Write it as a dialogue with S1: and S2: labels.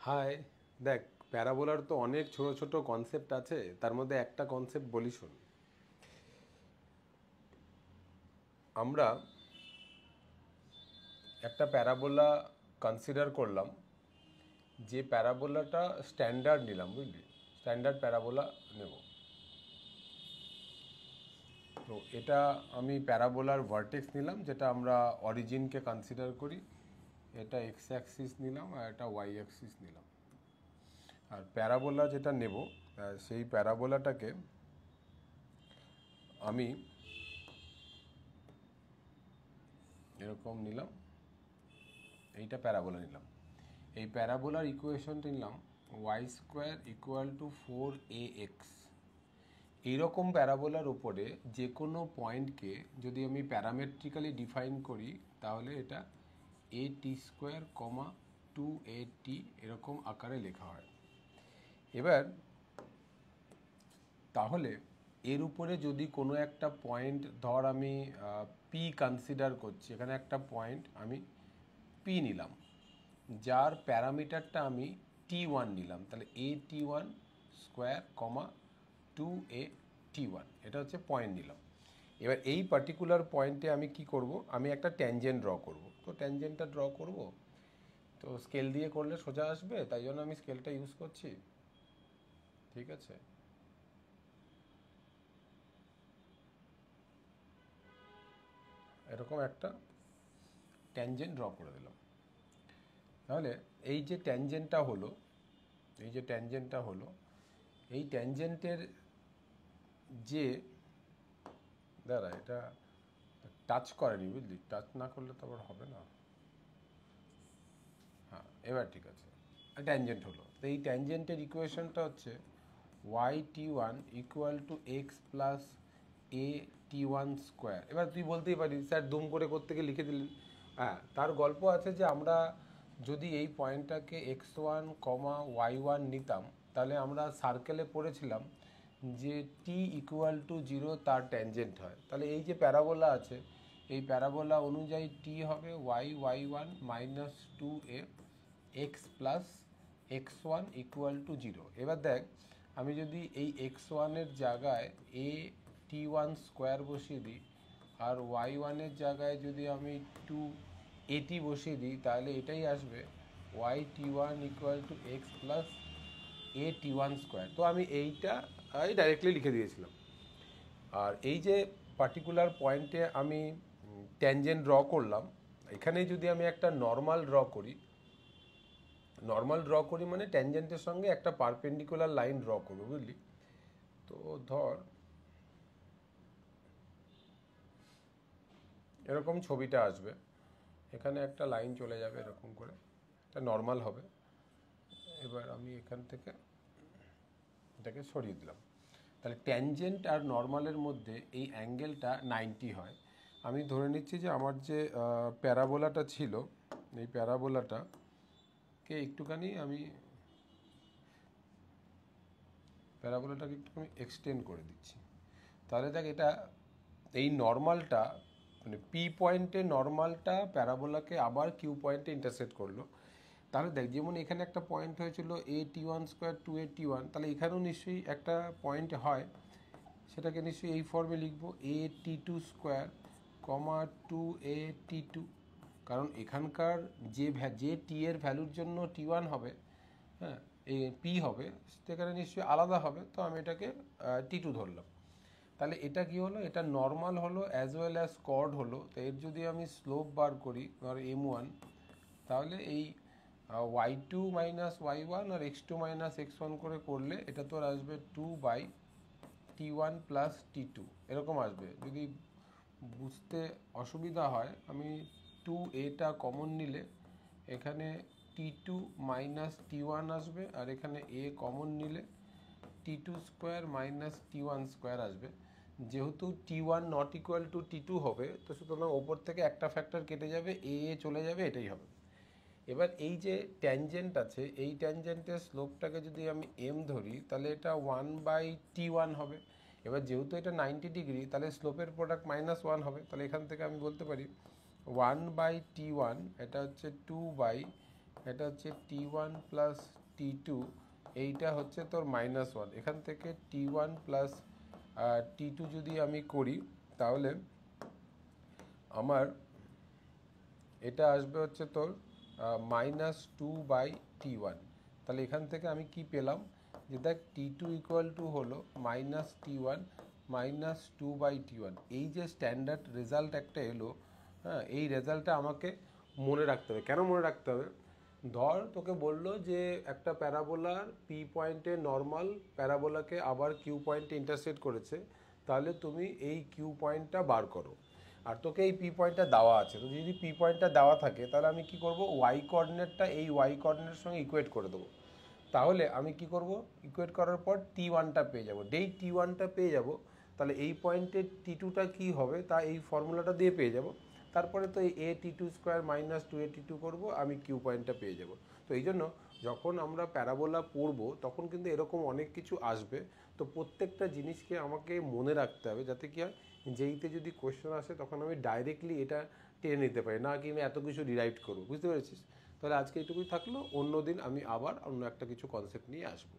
S1: High, দেখ, প্যারাবোলার তো অনেক ছোট ছোট কনসেপ্ট আছে। তার মধ্যে একটা কনসেপ্ট বলি শোন। আমরা একটা প্যারাবোলা কনসিডার করলাম, যে প্যারাবোলাটা স্ট্যান্ডার্ড নিলাম, বুঝলি? স্ট্যান্ডার্ড প্যারাবোলা নেব। তো এটা আমি প্যারাবোলার ভার্টেক্স নিলাম, যেটা আমরা অরিজিনকে কনসিডার করি। এটা এক্স অ্যাক্সিস নিলাম আর এটা ওয়াই অ্যাক্সিস নিলাম। আর প্যারাবোলা যেটা নেব, সেই প্যারাবোলাটাকে আমি এরকম নিলাম। এইটা প্যারাবোলা নিলাম। এই প্যারাবোলার ইকুয়েশনটা নিলাম Y square equal to 4ax। এইরকম প্যারাবোলার উপরে যে কোনো পয়েন্টকে যদি আমি প্যারামেট্রিক্যালি ডিফাইন করি, তাহলে এটা এ টি স্কোয়ার কমা 2at এরকম আকারে লেখা হয়। এবার তাহলে এর উপরে যদি কোনো একটা পয়েন্ট, ধর আমি পি কনসিডার করছি, এখানে একটা পয়েন্ট আমি পি নিলাম, যার প্যারামিটারটা আমি T1 নিলাম, তাহলে AT1 স্কোয়ার কমা 2AT1, এটা হচ্ছে পয়েন্ট নিলাম। এবার এই পার্টিকুলার পয়েন্টে আমি কি করব, আমি একটা ট্যানজেন্ট ড্র করব। তো ট্যানজেন্টটা ড্র করব, তো স্কেল দিয়ে করলে সোজা আসবে, তাই জন্য আমি স্কেলটা ইউজ করছি। ঠিক আছে, এরকম একটা ট্যানজেন্ট ড্র করে দিলাম। তাহলে এই যে ট্যানজেন্টটা হলো, এই ট্যানজেন্টের যে, দাঁড়া, এটা টাচ করেনি, বুঝলি? টাচ না করলে তো আবার হবে না। হ্যাঁ, এবার ঠিক আছে, ট্যানজেন্ট হলো। তো এই ট্যানজেন্টের ইকুয়েশনটা হচ্ছে y(t1) equal to x plus a(t1) square. এবার তুই বলতেই পারিস, স্যার দুম করে করতে গিয়ে লিখে দিলেন। হ্যাঁ, তার গল্প আছে যে আমরা যদি এই পয়েন্টটাকে x1 কমা y1 নিতাম, তাহলে আমরা সার্কেলে পড়েছিলাম যে টি ইকুয়াল টু 0 তার ট্যানজেন্ট হয়। তাহলে এই যে প্যারাবোলা আছে, এই প্যারাবোলা অনুযায়ী টি হবে y1 minus 2a x plus x1 equal to 0। এবার দেখ, আমি যদি এই x1-এর জায়গায় AT1 স্কোয়ার বসিয়ে দিই, আর y1-এর জায়গায় যদি আমি 2AT বসিয়ে দিই, তাহলে এটাই আসবে yT1 equal to x plus AT1 square. তো আমি এইটা ডাইরেক্টলি লিখে দিয়েছিলাম। আর এই যে পার্টিকুলার পয়েন্টে আমি ট্যানজেন্ট ড্র করলাম, এখানে যদি আমি একটা নর্মাল ড্র করি মানে ট্যানজেন্টের সঙ্গে একটা পারপেন্ডিকুলার লাইন ড্র করবো, বুঝলি? তো ধর এরকম ছবিটা আসবে, এখানে একটা লাইন চলে যাবে এরকম করে, এটা নর্মাল হবে। এবার আমি এখান থেকে এটাকে সরিয়ে দিলাম। তাহলে ট্যানজেন্ট আর নর্মালের মধ্যে এই অ্যাঙ্গেলটা 90 হয়। আমি ধরে নিচ্ছি যে আমার যে প্যারাবোলাটা ছিল, এই প্যারাবোলাটাকে একটুখানি আমি এক্সটেন্ড করে দিচ্ছি। তাহলে দেখ, এটা এই নর্মালটা মানে পি পয়েন্টে নর্মালটা প্যারাবোলাকে আবার কিউ পয়েন্টে ইন্টারসেক্ট করলো। তাহলে দেখ, যেমন এখানে একটা পয়েন্ট হয়েছিল AT1 স্কোয়ার 2AT1, তাহলে এখানেও নিশ্চয়ই একটা পয়েন্ট হয়, সেটাকে নিশ্চয়ই এই ফর্মে লিখবো AT2 স্কোয়ার কমা 2AT2। কারণ এখানকার যে টি এর ভ্যালুর জন্য T1 হবে, হ্যাঁ, এই পি হবে, সেখানে নিশ্চয়ই আলাদা হবে। তো আমি এটাকে T2 ধরলাম। তাহলে এটা কি হলো, এটা নর্মাল হলো অ্যাজ ওয়েল অ্যাজ কর্ড হলো। তো এর যদি আমি স্লোপ বার করি, ধর M1, তাহলে এই y2 মাইনাস y1 আর x2 মাইনাস x1 করে করলে এটা তোর আসবে 2/t1 প্লাস t2, এরকম আসবে। যদি বুঝতে অসুবিধা হয়, আমি 2a কমন নিলে এখানে t2 মাইনাস t1 আসবে, আর এখানে a কমন নিলে t2 square minus t1 square আসবে। যেহেতু t1 not equal to t2 হবে, তো সুতরাং ওপর থেকে একটা ফ্যাক্টর কেটে যাবে, a চলে যাবে, এটাই হবে। এবার এই যে ট্যানজেন্ট আছে, এই ট্যানজেন্টের স্লোপটাকে যদি আমি m ধরি, তাহলে এটা 1/t1 হবে। এবার যেহেতু এটা 90 ডিগ্রি, তাহলে স্লোপের প্রোডাক্ট -1 হবে। তাহলে এখান থেকে আমি বলতে পারি 1/t1 এটা হচ্ছে 2 এটা হচ্ছে t1 প্লাস t2, এইটা হচ্ছে তোর -1। এখান থেকে t1 প্লাস t2 যদি আমি করি তাহলে আমার এটা আসবে হচ্ছে তোর -2/t1। তাহলে এখান থেকে আমি কি পেলাম, যে দেখ t2 ইকুয়াল টু হলো -t1 -2/t1। এই যে স্ট্যান্ডার্ড রেজাল্ট একটা এলো, হ্যাঁ, এই রেজাল্টটা আমাকে মনে রাখতে হবে। কেন মনে রাখতে হবে? ধর তোকে বললো যে একটা প্যারাবোলার পি পয়েন্টে নর্মাল প্যারাবোলাকে আবার কিউ পয়েন্টে ইন্টারসেক্ট করেছে, তাহলে তুমি এই কিউ পয়েন্টটা বার করো। আর তোকে এই পি পয়েন্টটা দেওয়া আছে, তো যদি পি পয়েন্টটা দেওয়া থাকে তাহলে আমি কি করব, ওয়াই কোঅর্ডিনেটটা এই ওয়াই কোঅর্ডিনেটের সঙ্গে ইকুয়েট করে দেবো। তাহলে আমি কি করব, ইকুয়েট করার পর t1টা পেয়ে যাব। যেই t1টা পেয়ে যাব, তাহলে এই পয়েন্টে t2টা কী হবে তা এই ফর্মুলাটা দিয়ে পেয়ে যাব। তারপরে তো এই a t2² - 2a t2 করব, আমি কিউ পয়েন্টটা পেয়ে যাব। তো এই জন্য যখন আমরা প্যারাবোলা পড়ব তখন কিন্তু এরকম অনেক কিছু আসবে। তো প্রত্যেকটা জিনিসকে আমাকে মনে রাখতে হবে, যাতে কি হয় যেইতে যদি কোয়েশ্চেন আসে তখন আমি ডাইরেক্টলি এটা টেনে নিতে পারি, না কি আমি এত কিছু ডিরাইভ করবো। বুঝতে পেরেছিস? তাহলে আজকে এইটুকুই থাকলো, অন্য দিন আমি আবার অন্য একটা কিছু কনসেপ্ট নিয়ে আসবো।